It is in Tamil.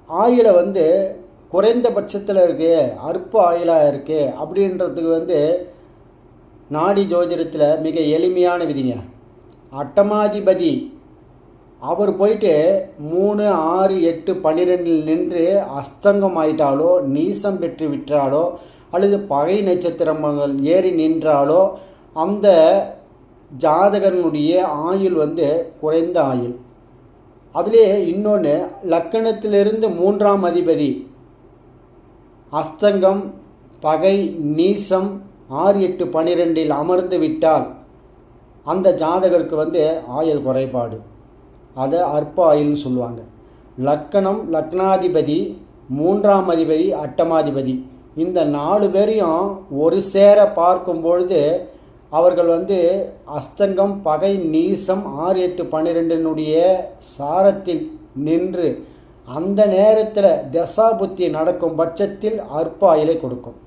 ஆயுளை வந்து குறைந்த பட்சத்தில் இருக்குது, அற்ப ஆயுளாக இருக்குது அப்படின்றதுக்கு வந்து நாடி ஜோதிடத்தில் மிக எளிமையான விதிங்க. அட்டமாதிபதி அவர் போயிட்டு 3, 6, 8, 12 நின்று அஸ்தங்கம் ஆயிட்டாலோ, நீசம் பெற்று விட்டாலோ, அல்லது பகை நட்சத்திரங்கள் ஏறி நின்றாலோ அந்த ஜாதகனுடைய ஆயுள் வந்து குறைந்த ஆயுள். அதிலே இன்னொன்று, லக்கணத்திலிருந்து 3ஆம் அதிபதி அஸ்தங்கம், பகை, நீசம் 6, 8, 12 அமர்ந்து விட்டால் அந்த ஜாதகருக்கு வந்து ஆயுள் குறைபாடு, அதை அற்ப ஆயுள்னு சொல்லுவாங்க. லக்கணம், லக்னாதிபதி, 3ஆம் அதிபதி, அட்டமாதிபதி இந்த 4 பேரையும் ஒரு சேர பார்க்கும் பொழுது அவர்கள் வந்து அஸ்தங்கம், பகை, நீசம் 6, 8, 12 சாரத்தில் நின்று அந்த நேரத்தில் தசாபுத்தி நடக்கும் பட்சத்தில் அற்ப ஆயுளை கொடுக்கும்.